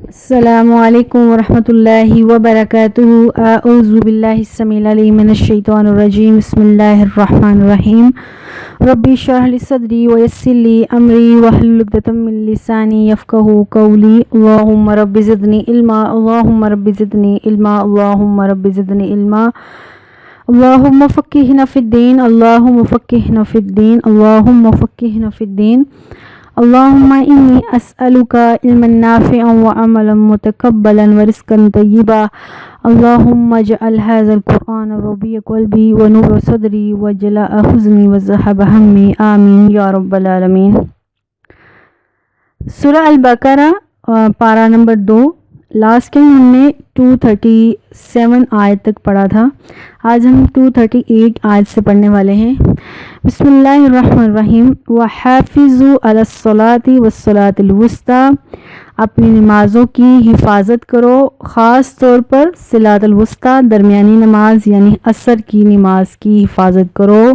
السلام علیکم ورحمۃ اللہ وبرکاتہ۔ اعوذ باللہ السمیع العلیم من الشیطان الرجیم، بسم اللہ الرحمن الرحیم۔ رب اشرح لی صدری ویسر لی امری واحلل عقدۃ من لسانی یفقہوا قولی۔ اللہم رب زدنی علما، اللہم رب زدنی علما، اللہم رب زدنی علما۔ اللہم فقہنا فی الدین، اللہم فقہنا فی الدین، اللہم فقہنا فی الدین۔ اللہم انی اسألک علما نافعا وعملا متقبلا ورزقا طیبا۔ اللہم اجعل ھذا القرآن ربیع قلبی ونور صدری وجلاء حزنی وذہب ہمی، آمین یا رب العالمین۔ سورہ البقرہ پارہ نمبر 2، لاسٹ ٹائم ہم نے 237 آیت تک پڑھا تھا، آج ہم 238 آیت سے پڑھنے والے ہیں۔ بسم اللہ الرحمن الرحیم۔ وحافظوا علی الصلاۃ والصلاۃ الوسطیٰ، اپنی نمازوں کی حفاظت کرو، خاص طور پر صلاۃ الوسطیٰ درمیانی نماز یعنی عصر کی نماز کی حفاظت کرو۔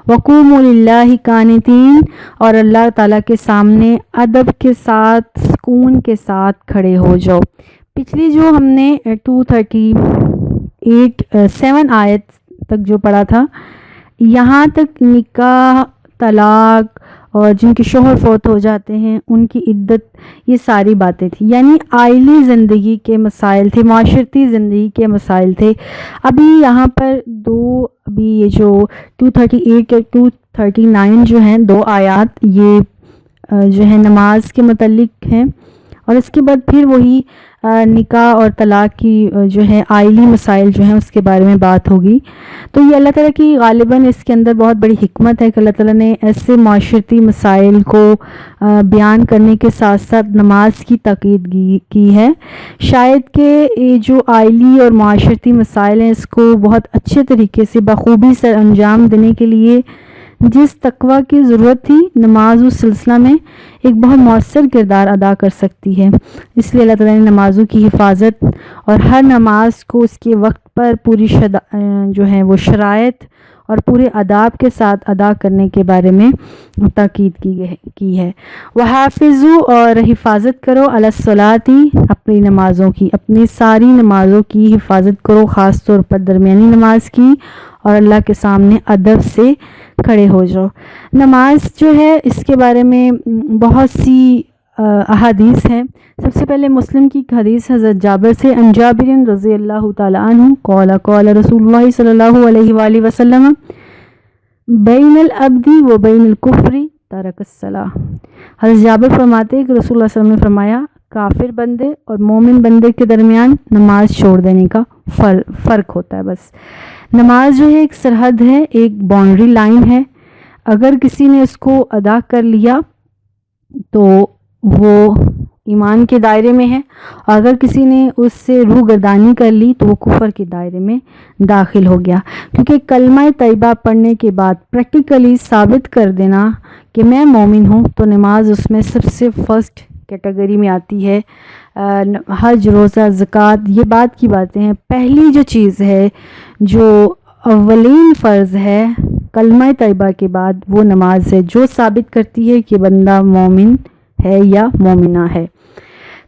وقوموا للہ قانتین، اور اللہ تعالیٰ کے سامنے ادب کے ساتھ سکون کے ساتھ کھڑے ہو جاؤ۔ پچھلی جو ہم نے 238 آیت تک جو پڑھا تھا، یہاں تک نکاح، طلاق اور جن کے شوہر فوت ہو جاتے ہیں ان کی عدت، یہ ساری باتیں تھیں، یعنی آئلی زندگی کے مسائل تھے، معاشرتی زندگی کے مسائل تھے۔ ابھی یہاں پر ابھی یہ جو 238 اور 239 جو ہیں 2 آیات، یہ جو ہے نماز کے متعلق ہیں، اور اس کے بعد پھر وہی نکاح اور طلاق کی جو ہے آئلی مسائل جو ہیں اس کے بارے میں بات ہوگی۔ تو یہ اللہ تعالیٰ کی غالباً اس کے اندر بہت بڑی حکمت ہے کہ اللہ تعالیٰ نے ایسے معاشرتی مسائل کو بیان کرنے کے ساتھ ساتھ نماز کی تاکید کی ہے۔ شاید کہ یہ جو آئلی اور معاشرتی مسائل ہیں اس کو بہت اچھے طریقے سے بخوبی سر انجام دینے کے لیے جس تقویٰ کی ضرورت تھی، نماز اس سلسلہ میں ایک بہت مؤثر کردار ادا کر سکتی ہے۔ اس لیے اللہ تعالیٰ نے نمازوں کی حفاظت اور ہر نماز کو اس کے وقت پر پوری جو ہے وہ شرائط اور پورے آداب کے ساتھ ادا کرنے کے بارے میں تاکید کی ہے۔ وحافظوا، اور حفاظت کرو، علی الصلاۃ، اپنی نمازوں کی، اپنی ساری نمازوں کی حفاظت کرو، خاص طور پر درمیانی نماز کی، اور اللہ کے سامنے ادب سے کھڑے ہو جاؤ۔ نماز جو ہے اس کے بارے میں بہت سی احادیث ہیں۔ سب سے پہلے مسلم کی ایک حدیث حضرت جابر سے، عن جابر رضی اللہ تعالی عنہ قال رسول اللہ صلی اللہ علیہ وآلہ وسلم بین العبد و بین الکفر ترک الصلاۃ۔ حضرت جابر فرماتے ہیں کہ رسول اللہ صلی اللہ علیہ وسلم نے فرمایا، کافر بندے اور مومن بندے کے درمیان نماز چھوڑ دینے کا فرق ہوتا ہے۔ بس نماز جو ہے ایک سرحد ہے، ایک باؤنڈری لائن ہے، اگر کسی نے اس کو ادا کر لیا تو وہ ایمان کے دائرے میں ہے، اور اگر کسی نے اس سے روگردانی کر لی تو وہ کفر کے دائرے میں داخل ہو گیا۔ کیونکہ کلمہ طیبہ پڑھنے کے بعد پریکٹیکلی ثابت کر دینا کہ میں مومن ہوں، تو نماز اس میں سب سے فرسٹ کیٹیگری میں آتی ہے۔ حج، روزہ، زکوٰۃ، یہ بات کی باتیں ہیں۔ پہلی جو چیز ہے، جو اولین فرض ہے کلمہ طیبہ کے بعد، وہ نماز ہے، جو ثابت کرتی ہے کہ بندہ مومن ہے یا مومنہ ہے۔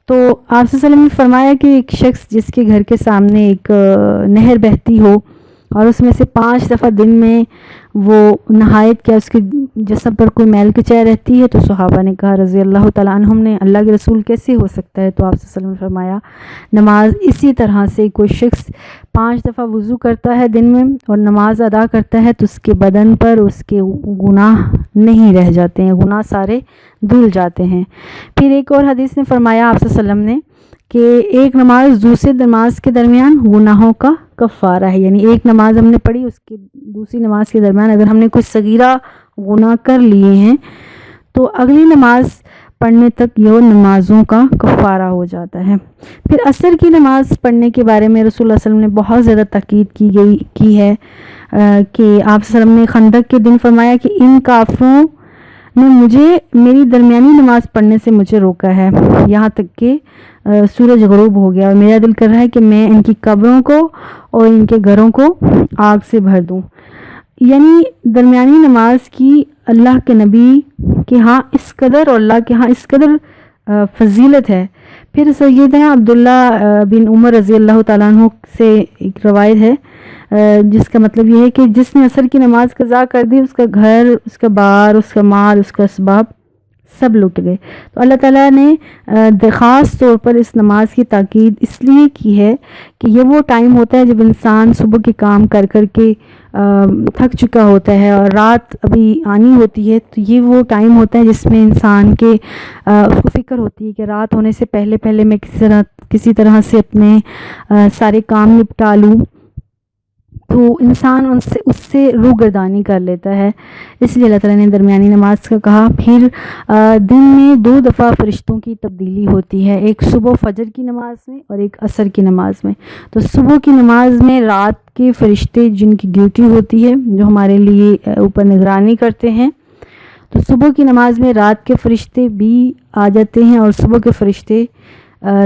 تو آپ صلی اللہ علیہ وسلم نے فرمایا کہ ایک شخص جس کے گھر کے سامنے ایک نہر بہتی ہو اور اس میں سے 5 دفعہ دن میں وہ نہایت کیا اس کے جسم پر کوئی میل کچائی رہتی ہے، تو صحابہ نے کہا رضی اللہ تعالیٰ عنہم نے، اللہ کے رسول کیسے ہو سکتا ہے؟ تو آپ صلی اللہ علیہ وسلم نے فرمایا، نماز اسی طرح سے کوئی شخص 5 دفعہ وضو کرتا ہے دن میں اور نماز ادا کرتا ہے تو اس کے بدن پر اس کے گناہ نہیں رہ جاتے ہیں، گناہ سارے دھل جاتے ہیں۔ پھر ایک اور حدیث نے فرمایا آپ صلی اللہ علیہ وسلم نے کہ ایک نماز دوسرے نماز کے درمیان گناہوں کا کفارہ ہے، یعنی ایک نماز ہم نے پڑھی، اس کی دوسری نماز کے درمیان اگر ہم نے کوئی صغیرہ گناہ کر لیے ہیں تو اگلی نماز پڑھنے تک یہ نمازوں کا کفارہ ہو جاتا ہے۔ پھر عصر کی نماز پڑھنے کے بارے میں رسول اللہ صلی اللہ علیہ وسلم نے بہت زیادہ تاکید کی ہے کہ آپ صلی اللہ علیہ وسلم نے خندق کے دن فرمایا کہ ان کافروں نے میری درمیانی نماز پڑھنے سے مجھے روکا ہے، یہاں تک کہ سورج غروب ہو گیا، اور میرا دل کر رہا ہے کہ میں ان کی قبروں کو اور ان کے گھروں کو آگ سے بھر دوں۔ یعنی درمیانی نماز کی اللہ کے نبی کے ہاں اس قدر اور اللہ کے ہاں اس قدر فضیلت ہے. پھر سیدنا عبداللہ بن عمر رضی اللہ تعالیٰ عنہ سے ایک روایت ہے جس کا مطلب یہ ہے کہ جس نے عصر کی نماز قضا کر دی، اس کا گھر، اس کا بار، اس کا مال، اس کا اسباب سب لٹ گئے. تو اللہ تعالیٰ نے خاص طور پر اس نماز کی تاکید اس لیے کی ہے کہ یہ وہ ٹائم ہوتا ہے جب انسان صبح کے کام کر کر کے تھک چکا ہوتا ہے اور رات ابھی آنی ہوتی ہے. تو یہ وہ ٹائم ہوتا ہے جس میں انسان کے اس کو فکر ہوتی ہے کہ رات ہونے سے پہلے پہلے میں کسی طرح سے اپنے سارے کام نپٹا لوں. تو انسان اس سے روگردانی کر لیتا ہے. اس لیے اللہ تعالیٰ نے درمیانی نماز کا کہا. پھر دن میں 2 دفعہ فرشتوں کی تبدیلی ہوتی ہے، ایک صبح فجر کی نماز میں اور ایک عصر کی نماز میں. تو صبح کی نماز میں رات کے فرشتے جن کی ڈیوٹی ہوتی ہے، جو ہمارے لیے اوپر نگرانی کرتے ہیں، تو صبح کی نماز میں رات کے فرشتے بھی آ جاتے ہیں، اور صبح کے فرشتے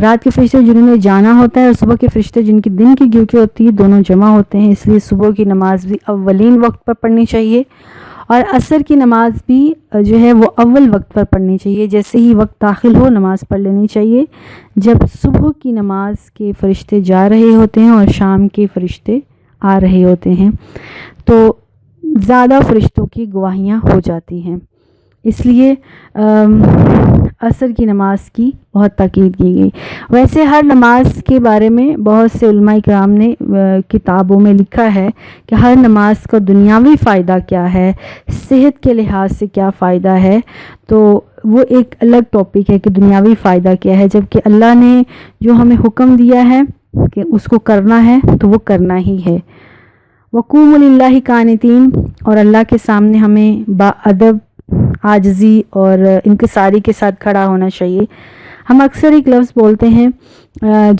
رات کے فرشتے جنہوں نے جانا ہوتا ہے اور صبح کے فرشتے جن کی دن کی ڈیوٹی ہوتی ہے، دونوں جمع ہوتے ہیں. اس لیے صبح کی نماز بھی اولین وقت پر پڑھنی چاہیے، اور عصر کی نماز بھی جو ہے وہ اول وقت پر پڑھنی چاہیے. جیسے ہی وقت داخل ہو نماز پڑھ لینی چاہیے، جب صبح کی نماز کے فرشتے جا رہے ہوتے ہیں اور شام کے فرشتے آ رہے ہوتے ہیں، تو زیادہ فرشتوں کی گواہیاں ہو جاتی ہیں. اس لیے عصر کی نماز کی بہت تاکید کی گئی. ویسے ہر نماز کے بارے میں بہت سے علماء کرام نے کتابوں میں لکھا ہے کہ ہر نماز کا دنیاوی فائدہ کیا ہے، صحت کے لحاظ سے کیا فائدہ ہے. تو وہ ایک الگ ٹاپک ہے کہ دنیاوی فائدہ کیا ہے، جبکہ اللہ نے جو ہمیں حکم دیا ہے کہ اس کو کرنا ہے تو وہ کرنا ہی ہے. وقوموا للہ قانتین، اور اللہ کے سامنے ہمیں باادب، عاجزی اور انکساری کے ساتھ کھڑا ہونا چاہیے. ہم اکثر ایک لفظ بولتے ہیں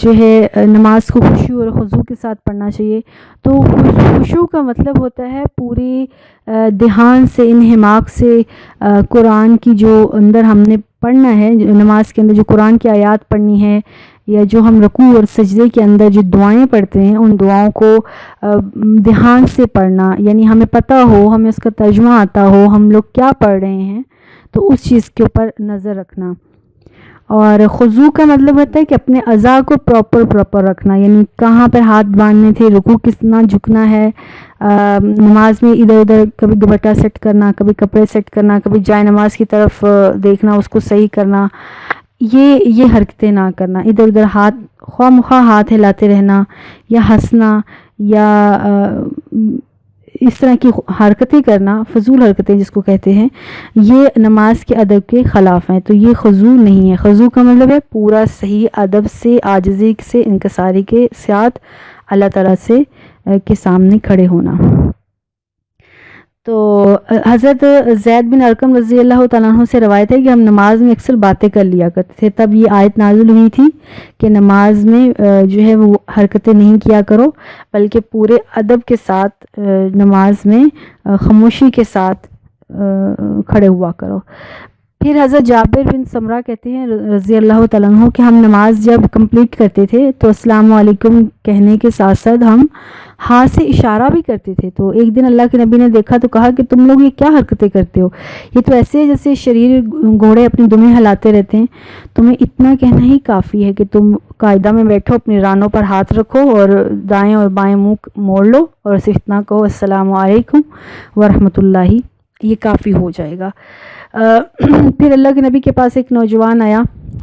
جو ہے نماز کو خشوع اور خضوع کے ساتھ پڑھنا چاہیے. تو خشوع کا مطلب ہوتا ہے پوری دھیان سے، انہماک سے قرآن کی جو اندر ہم نے پڑھنا ہے، نماز کے اندر جو قرآن کی آیات پڑھنی ہے، یا جو ہم رکوع اور سجدے کے اندر جو دعائیں پڑھتے ہیں، ان دعاؤں کو دھیان سے پڑھنا، یعنی ہمیں پتہ ہو، ہمیں اس کا ترجمہ آتا ہو، ہم لوگ کیا پڑھ رہے ہیں، تو اس چیز کے اوپر نظر رکھنا. اور خضوع کا مطلب ہوتا ہے کہ اپنے اعضاء کو پراپر رکھنا، یعنی کہاں پر ہاتھ باندھنے تھے، رکوع کتنا جھکنا ہے، نماز میں ادھر ادھر کبھی دوپٹہ سیٹ کرنا، کبھی کپڑے سیٹ کرنا، کبھی جائے نماز کی طرف دیکھنا، اس کو صحیح کرنا، یہ حرکتیں نہ کرنا. ادھر ادھر خواہ مخواہ ہاتھ ہلاتے رہنا، یا ہنسنا، یا اس طرح کی حرکتیں کرنا، فضول حرکتیں جس کو کہتے ہیں، یہ نماز کے ادب کے خلاف ہیں. تو یہ خضوع نہیں ہے. خضوع کا مطلب ہے پورا صحیح ادب سے، عاجزی سے، انکساری کے ساتھ اللہ تعالیٰ سے کے سامنے کھڑے ہونا. تو حضرت زید بن ارقم رضی اللہ تعالیٰ عنہ سے روایت ہے کہ ہم نماز میں اکثر باتیں کر لیا کرتے تھے. تب یہ آیت نازل ہوئی تھی کہ نماز میں جو ہے وہ حرکتیں نہیں کیا کرو، بلکہ پورے ادب کے ساتھ نماز میں خاموشی کے ساتھ کھڑے ہوا کرو. پھر حضرت جابر بن سمرہ کہتے ہیں رضی اللہ تعالیٰ عنہ کہ ہم نماز جب کمپلیٹ کرتے تھے تو السلام علیکم کہنے کے ساتھ ساتھ ہم ہاتھ سے اشارہ بھی کرتے تھے. تو ایک دن اللہ کے نبی نے دیکھا تو کہا کہ تم لوگ یہ کیا حرکتیں کرتے ہو، یہ تو ایسے جیسے شریر گھوڑے اپنی دمیں ہلاتے رہتے ہیں. تمہیں اتنا کہنا ہی کافی ہے کہ تم قاعدہ میں بیٹھو، اپنی رانوں پر ہاتھ رکھو اور دائیں اور بائیں منہ موڑ لو، اور صرف اتنا کہو السلام علیکم ورحمۃ اللہ، یہ کافی ہو جائے گا. پھر اللہ کے نبی کے پاس ایک نوجوان آیا.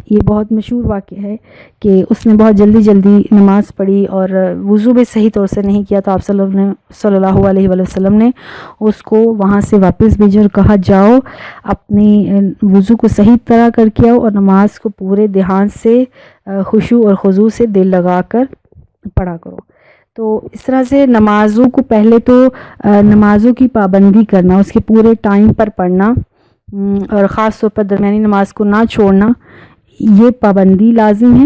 یہ بہت مشہور واقعہ ہے کہ اس نے بہت جلدی نماز پڑھی اور وضو بھی صحیح طور سے نہیں کیا. تو آپ صلی اللہ علیہ وسلم نے اس کو وہاں سے واپس بھیجا اور کہا جاؤ اپنی وضو کو صحیح طرح کر کے آؤ اور نماز کو پورے دھیان سے، خشوع اور خضوع سے دل لگا کر پڑھا کرو. تو اس طرح سے نمازوں کو پہلے تو نمازوں کی پابندی کرنا، اس کے پورے ٹائم پر پڑھنا، اور خاص طور پر درمیانی نماز کو نہ چھوڑنا، یہ پابندی لازم ہے.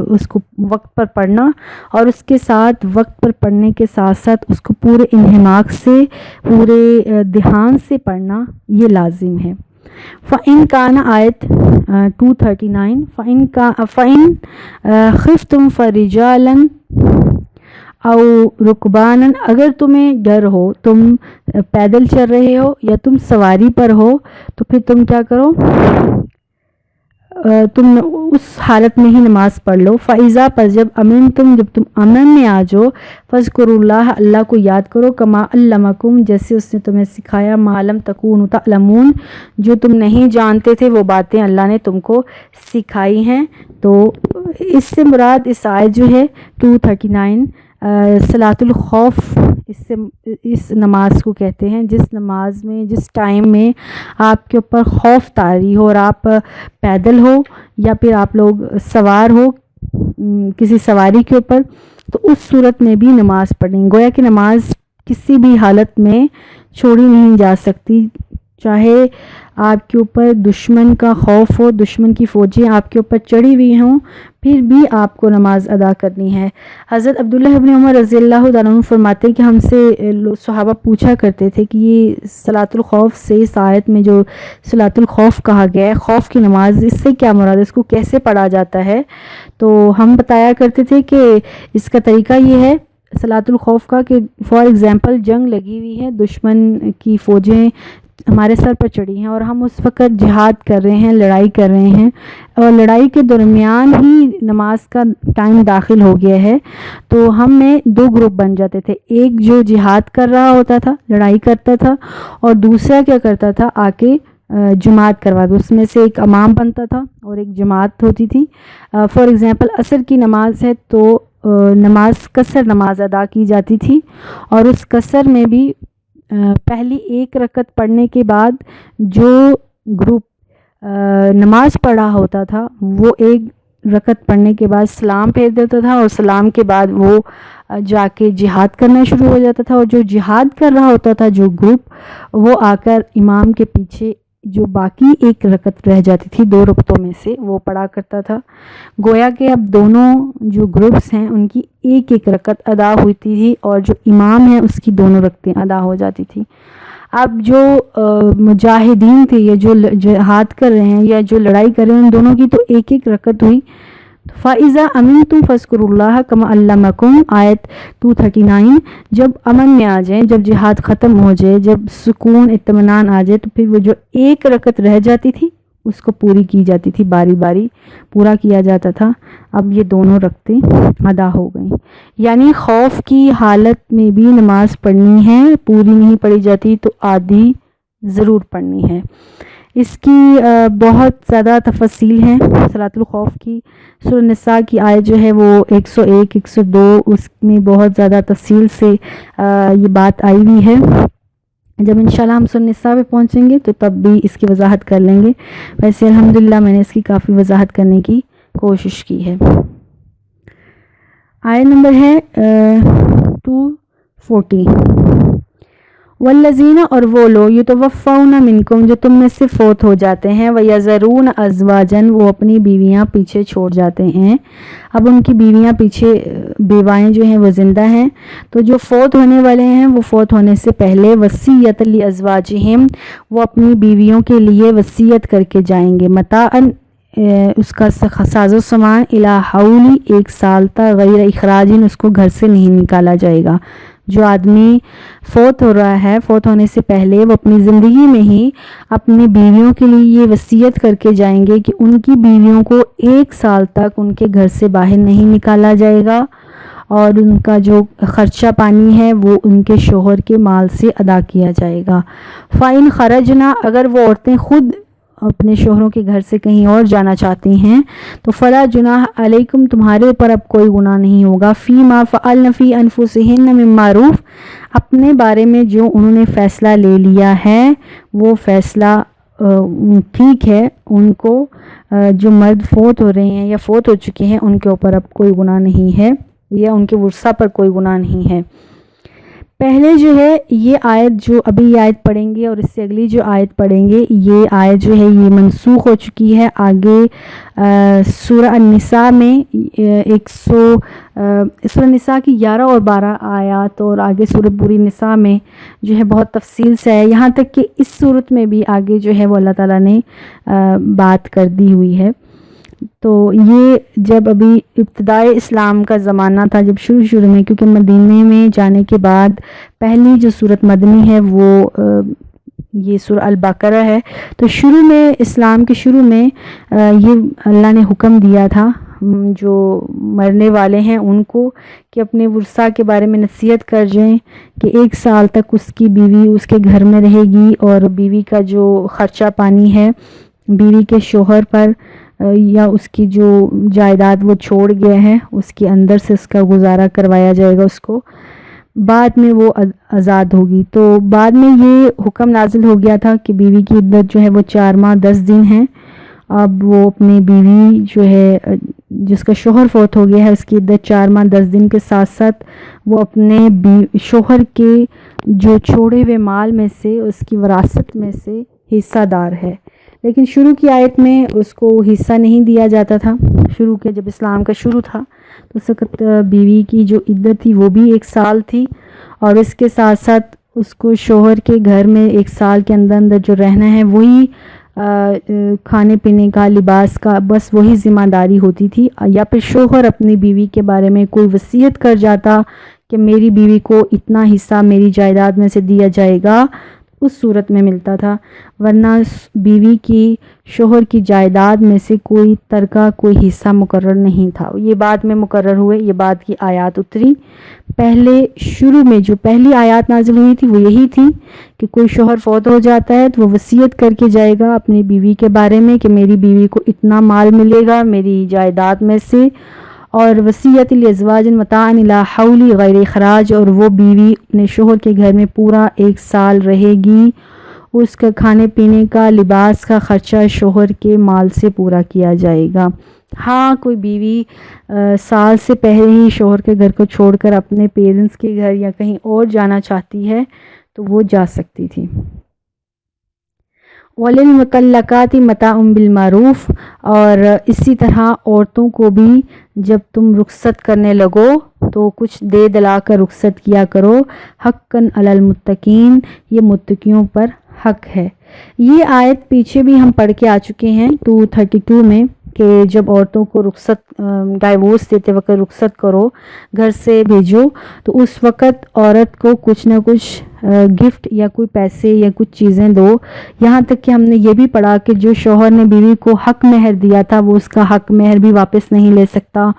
اس کو وقت پر پڑھنا، اور اس کے ساتھ وقت پر پڑھنے کے ساتھ ساتھ اس کو پورے انہماک سے، پورے دھیان سے پڑھنا، یہ لازم ہے. فَإِن كَانَ آیت 239 فَإِن خِفْتُمْ فَرِجَالًا او رکبانن، اگر تمہیں ڈر ہو، تم پیدل چل رہے ہو یا تم سواری پر ہو، تو پھر تم کیا کرو، تم اس حالت میں ہی نماز پڑھ لو. فَإِذَا پس جب جب تم امن میں آ جاؤ, فَاذْكُرُوا اللَّهَ اللہ کو یاد کرو, کما علمکم جیسے اس نے تمہیں سکھایا, ما لم تکونوا تعلمون جو تم نہیں جانتے تھے وہ باتیں اللہ نے تم کو سکھائی ہیں. تو اس سے مراد اس آیت جو ہے 239 صلاۃ الخوف اس نماز کو کہتے ہیں, جس نماز میں جس ٹائم میں آپ کے اوپر خوف طاری ہو اور آپ پیدل ہو یا پھر آپ لوگ سوار ہو کسی سواری کے اوپر, تو اس صورت میں بھی نماز پڑھیں. گویا کہ نماز کسی بھی حالت میں چھوڑی نہیں جا سکتی, چاہے آپ کے اوپر دشمن کا خوف ہو, دشمن کی فوجیں آپ کے اوپر چڑھی ہوئی ہوں, پھر بھی آپ کو نماز ادا کرنی ہے. حضرت عبداللہ ابن عمر رضی اللہ تعالیٰ عنہ فرماتے ہیں کہ ہم سے صحابہ پوچھا کرتے تھے کہ یہ صلاۃ الخوف سے اس آیت میں جو صلاۃ الخوف کہا گیا ہے, خوف کی نماز, اس سے کیا مراد ہے, اس کو کیسے پڑھا جاتا ہے؟ تو ہم بتایا کرتے تھے کہ اس کا طریقہ یہ ہے صلاۃ الخوف کا کہ فار ایگزامپل جنگ لگی ہوئی ہے, دشمن کی فوجیں ہمارے سر پر چڑھی ہیں اور ہم اس وقت جہاد کر رہے ہیں, لڑائی کر رہے ہیں, اور لڑائی کے درمیان ہی نماز کا ٹائم داخل ہو گیا ہے, تو ہم میں دو گروپ بن جاتے تھے. ایک جو جہاد کر رہا ہوتا تھا, لڑائی کرتا تھا, اور دوسرا کیا کرتا تھا, آ کے جماعت کروا دو. اس میں سے ایک امام بنتا تھا اور ایک جماعت ہوتی تھی. فار ایگزامپل عصر کی نماز ہے تو نماز قصر نماز ادا کی جاتی تھی, اور اس قصر میں بھی پہلی ایک رکعت پڑھنے کے بعد جو گروپ نماز پڑھا ہوتا تھا وہ ایک رکعت پڑھنے کے بعد سلام پھیر دیتا تھا, اور سلام کے بعد وہ جا کے جہاد کرنا شروع ہو جاتا تھا, اور جو جہاد کر رہا ہوتا تھا جو گروپ, وہ آ کر امام کے پیچھے جو باقی ایک رکعت رہ جاتی تھی دو رکعتوں میں سے وہ پڑھا کرتا تھا. گویا کہ اب دونوں جو گروپس ہیں ان کی ایک ایک رکعت ادا ہوتی تھی, اور جو امام ہے اس کی دونوں رکعتیں ادا ہو جاتی تھی. اب جو مجاہدین تھے یا جو جہاد کر رہے ہیں یا جو لڑائی کر رہے ہیں, ان دونوں کی تو ایک ایک رکعت ہوئی. فَإِذَا أَمِنْتُمْ فَاذْكُرُوا اللَّهَ كَمَا عَلَّمَكُمْ آیت 239. جب امن میں آ جائیں, جب جہاد ختم ہو جائے, جب سکون اطمینان آ جائے, تو پھر وہ جو ایک رکعت رہ جاتی تھی اس کو پوری کی جاتی تھی, باری باری پورا کیا جاتا تھا. اب یہ دونوں رکعتیں ادا ہو گئیں. یعنی خوف کی حالت میں بھی نماز پڑھنی ہے, پوری نہیں پڑھی جاتی تو آدھی ضرور پڑھنی ہے. اس کی بہت زیادہ تفصیل ہیں صلاۃ الخوف کی. سورہ نساء کی آیت جو ہے وہ 101 102 اس میں بہت زیادہ تفصیل سے یہ بات آئی ہوئی ہے. جب انشاءاللہ ہم سورہ نساء پہ پہنچیں گے تو تب بھی اس کی وضاحت کر لیں گے. ویسے الحمدللہ میں نے اس کی کافی وضاحت کرنے کی کوشش کی ہے. آیت نمبر ہے 240. والذین اور وہ لوگ یتوفون منکم جو تم میں سے فوت ہو جاتے ہیں, ویذرون ازواجن وہ اپنی بیویاں پیچھے چھوڑ جاتے ہیں. اب ان کی بیویاں پیچھے بیوائیں جو ہیں وہ زندہ ہیں, تو جو فوت ہونے والے ہیں وہ فوت ہونے سے پہلے وصیت لازواجہم وہ اپنی بیویوں کے لیے وصیت کر کے جائیں گے. متاعن اس کا ساز و سامان الی حولی 1 سال تک, غیر اخراجن اس کو گھر سے نہیں نکالا جائے گا. جو آدمی فوت ہو رہا ہے, فوت ہونے سے پہلے وہ اپنی زندگی میں ہی اپنی بیویوں کے لیے یہ وصیت کر کے جائیں گے کہ ان کی بیویوں کو 1 سال تک ان کے گھر سے باہر نہیں نکالا جائے گا, اور ان کا جو خرچہ پانی ہے وہ ان کے شوہر کے مال سے ادا کیا جائے گا. فَإِنْ خَرَجْنَا اگر وہ عورتیں خود اپنے شوہروں کے گھر سے کہیں اور جانا چاہتی ہیں تو فلا جناح علیکم تمہارے اوپر اب کوئی گناہ نہیں ہوگا. فیما فعلن فی انفسہن من معروف اپنے بارے میں جو انہوں نے فیصلہ لے لیا ہے وہ فیصلہ ٹھیک ہے. ان کو جو مرد فوت ہو رہے ہیں یا فوت ہو چکے ہیں ان کے اوپر اب کوئی گناہ نہیں ہے, یا ان کے ورثہ پر کوئی گناہ نہیں ہے. پہلے جو ہے یہ آیت جو ابھی یہ آیت پڑھیں گے اور اس سے اگلی جو آیت پڑھیں گے یہ آیت جو ہے یہ منسوخ ہو چکی ہے. آگے سورہ النساء میں سورہ نساء کی 11 اور 12 آیات اور آگے سورہ پوری نساء میں جو ہے بہت تفصیل سے ہے, یہاں تک کہ اس صورت میں بھی آگے جو ہے وہ اللہ تعالیٰ نے بات کر دی ہوئی ہے. تو یہ جب ابھی ابتدائے اسلام کا زمانہ تھا, جب شروع میں, کیونکہ مدینے میں جانے کے بعد پہلی جو صورت مدنی ہے وہ یہ سورہ البقرہ ہے۔ تو شروع میں اسلام کے شروع میں یہ اللہ نے حکم دیا تھا جو مرنے والے ہیں ان کو کہ اپنے ورثاء کے بارے میں نصیحت کر جائیں کہ 1 سال تک اس کی بیوی اس کے گھر میں رہے گی، اور بیوی کا جو خرچہ پانی ہے بیوی کے شوہر پر یا اس کی جو جائیداد وہ چھوڑ گیا ہے اس کے اندر سے اس کا گزارا کروایا جائے گا اس کو، بعد میں وہ آزاد ہوگی۔ تو بعد میں یہ حکم نازل ہو گیا تھا کہ بیوی کی عدت جو ہے وہ 4 ماہ 10 دن ہے۔ اب وہ اپنی بیوی جو ہے جس کا شوہر فوت ہو گیا ہے اس کی عدت 4 ماہ 10 دن کے ساتھ ساتھ وہ اپنے شوہر کے جو چھوڑے ہوئے مال میں سے اس کی وراثت میں سے حصہ دار ہے۔ لیکن شروع کی آیت میں اس کو حصہ نہیں دیا جاتا تھا۔ شروع کے جب اسلام کا شروع تھا تو اس وقت بیوی کی جو عدت تھی وہ بھی 1 سال تھی، اور اس کے ساتھ ساتھ اس کو شوہر کے گھر میں 1 سال کے اندر اندر جو رہنا ہے وہی کھانے پینے کا، لباس کا، بس وہی ذمہ داری ہوتی تھی۔ یا پھر شوہر اپنی بیوی کے بارے میں کوئی وصیت کر جاتا کہ میری بیوی کو اتنا حصہ میری جائیداد میں سے دیا جائے گا، اس صورت میں ملتا تھا، ورنہ بیوی کی شوہر کی جائیداد میں سے کوئی ترکہ کوئی حصہ مقرر نہیں تھا۔ یہ بعد میں مقرر ہوئے، یہ بعد کی آیات اتری۔ پہلے شروع میں جو پہلی آیات نازل ہوئی تھی وہ یہی تھی کہ کوئی شوہر فوت ہو جاتا ہے تو وہ وصیت کر کے جائے گا اپنی بیوی کے بارے میں کہ میری بیوی کو اتنا مال ملے گا میری جائیداد میں سے، اور وصیت لازواج متاعا الی حول غیر اخراج، اور وہ بیوی اپنے شوہر کے گھر میں پورا 1 سال رہے گی، اس کا کھانے پینے کا، لباس کا خرچہ شوہر کے مال سے پورا کیا جائے گا۔ ہاں کوئی بیوی سال سے پہلے ہی شوہر کے گھر کو چھوڑ کر اپنے پیرنٹس کے گھر یا کہیں اور جانا چاہتی ہے تو وہ جا سکتی تھی۔ وَلِلْمُطَلَّقَاتِ مَتَاعٌ بِالْمَعْرُوفِ، اور اسی طرح عورتوں کو بھی جب تم رخصت کرنے لگو تو کچھ دے دلا کر رخصت کیا کرو، حقاً علی المتقین، یہ متقیوں پر حق ہے۔ یہ آیت پیچھے بھی ہم پڑھ کے آ چکے ہیں 232 میں کہ جب عورتوں کو رخصت ڈائیورس دیتے وقت رخصت کرو، گھر سے بھیجو، تو اس وقت عورت کو کچھ نہ کچھ گفٹ یا کوئی پیسے یا کچھ چیزیں دو۔ یہاں تک کہ ہم نے یہ بھی پڑھا کہ جو شوہر نے بیوی کو حق مہر دیا تھا وہ اس کا حق مہر بھی واپس نہیں لے سکتا،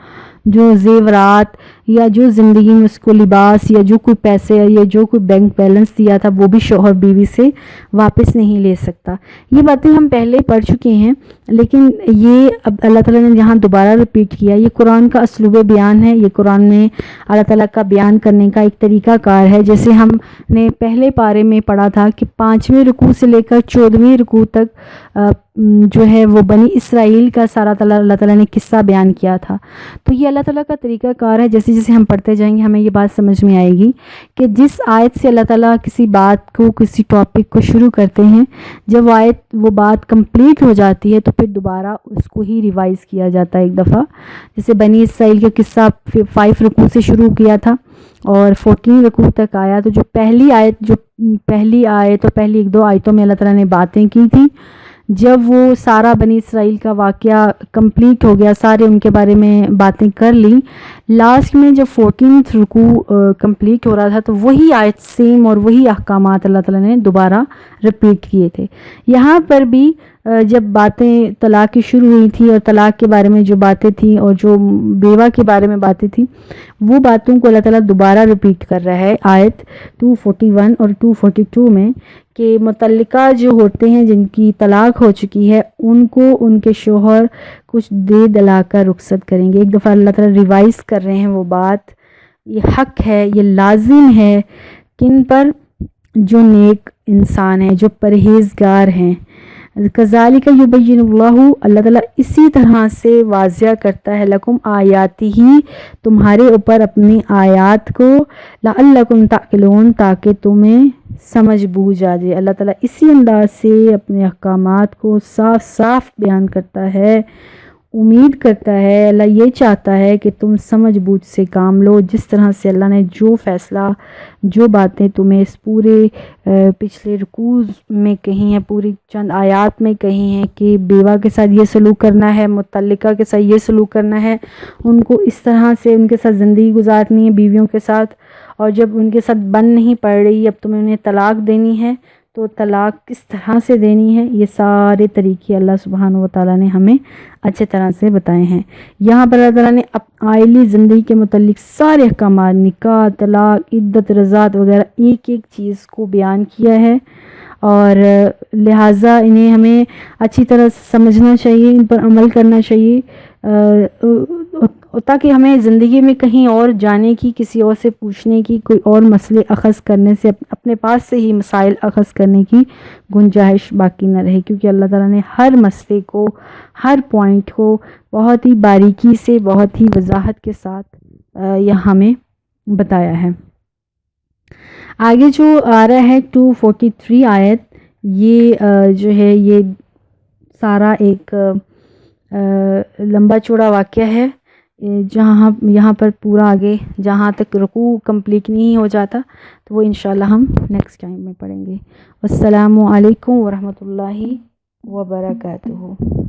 جو زیورات یا جو زندگی میں اس کو لباس یا جو کوئی پیسے یا جو کوئی بینک بیلنس دیا تھا وہ بھی شوہر بیوی سے واپس نہیں لے سکتا۔ یہ باتیں ہم پہلے پڑھ چکے ہیں، لیکن یہ اب اللہ تعالیٰ نے یہاں دوبارہ رپیٹ کیا۔ یہ قرآن کا اسلوب بیان ہے، یہ قرآن میں اللہ تعالیٰ کا بیان کرنے کا ایک طریقہ کار ہے۔ جیسے ہم نے پہلے پارے میں پڑھا تھا کہ 5ویں رکوع سے لے کر 14ویں رکوع تک جو ہے وہ بنی اسرائیل کا سارا اللہ تعالیٰ نے قصہ بیان کیا تھا۔ تو یہ اللہ تعالیٰ کا طریقہ کار ہے، جیسے جیسے ہم پڑھتے جائیں گے ہمیں یہ بات سمجھ میں آئے گی کہ جس آیت سے اللہ تعالیٰ کسی بات کو، کسی ٹاپک کو شروع کرتے ہیں، جب وہ بات کمپلیٹ ہو جاتی ہے تو پھر دوبارہ اس کو ہی ریوائز کیا جاتا ہے ایک دفعہ۔ جیسے بنی اسرائیل کا قصہ 5 رکوع سے شروع کیا تھا اور 14 رکوع تک آیا، تو جو پہلی آیت اور پہلی 1-2 آیتوں میں اللہ تعالیٰ نے باتیں کی تھیں، جب وہ سارا بنی اسرائیل کا واقعہ کمپلیٹ ہو گیا، سارے ان کے بارے میں باتیں کر لی، لاسٹ میں جب 14 رکوع کمپلیٹ ہو رہا تھا تو وہی آیت سیم اور وہی احکامات اللہ تعالیٰ نے دوبارہ رپیٹ کیے تھے۔ یہاں پر بھی جب باتیں طلاق کی شروع ہوئی تھی اور طلاق کے بارے میں جو باتیں تھیں اور جو بیوہ کے بارے میں باتیں تھیں، وہ باتوں کو اللہ تعالیٰ دوبارہ رپیٹ کر رہا ہے آیت 241 اور 242 میں کہ متعلقہ جو ہوتے ہیں جن کی طلاق ہو چکی ہے ان کو ان کے شوہر کچھ دے دلا کر رخصت کریں گے۔ ایک دفعہ اللہ تعالیٰ ریوائز کر رہے ہیں وہ بات، یہ حق ہے، یہ لازم ہے کن پر؟ جو نیک انسان ہیں، جو پرہیزگار ہیں۔ کذالک یبین اللہ تعالیٰ اسی طرح سے واضح کرتا ہے لکم آیاتی ہی، تمہارے اوپر اپنی آیات کو، لعلکم تعقلون، تاکہ تمہیں سمجھ بوجھ آ جائے۔ اللہ تعالیٰ اسی انداز سے اپنے احکامات کو صاف صاف بیان کرتا ہے، امید کرتا ہے، اللہ یہ چاہتا ہے کہ تم سمجھ بوجھ سے کام لو، جس طرح سے اللہ نے جو فیصلہ، جو باتیں تمہیں اس پورے پچھلے رکوع میں کہی ہیں، پوری چند آیات میں کہی ہیں کہ بیوہ کے ساتھ یہ سلوک کرنا ہے، متعلقہ کے ساتھ یہ سلوک کرنا ہے، ان کو اس طرح سے ان کے ساتھ زندگی گزارنی ہے بیویوں کے ساتھ، اور جب ان کے ساتھ بن نہیں پڑ رہی اب تمہیں انہیں طلاق دینی ہے تو طلاق کس طرح سے دینی ہے، یہ سارے طریقے اللہ سبحانہ و تعالیٰ نے ہمیں اچھے طرح سے بتائے ہیں۔ یہاں پر اللہ تعالیٰ نے عائلی زندگی کے متعلق سارے احکامات، نکاح، طلاق، عدت، رضاعت وغیرہ ایک ایک چیز کو بیان کیا ہے، اور لہٰذا انہیں ہمیں اچھی طرح سے سمجھنا چاہیے، ان پر عمل کرنا چاہیے، تاکہ ہمیں زندگی میں کہیں اور جانے کی، کسی اور سے پوچھنے کی، کوئی اور مسئلے اخذ کرنے سے، اپنے پاس سے ہی مسائل اخذ کرنے کی گنجائش باقی نہ رہے، کیونکہ اللہ تعالیٰ نے ہر مسئلے کو، ہر پوائنٹ کو بہت ہی باریکی سے، بہت ہی وضاحت کے ساتھ یہ ہمیں بتایا ہے۔ آگے جو آ رہا ہے 243 آیت، یہ جو ہے یہ سارا ایک لمبا چوڑا واقعہ ہے، جہاں یہاں پر پورا آگے جہاں تک رکوع کمپلیٹ نہیں ہو جاتا تو وہ انشاءاللہ ہم نیکسٹ ٹائم میں پڑھیں گے۔ السلام علیکم ورحمۃ اللہ وبرکاتہ۔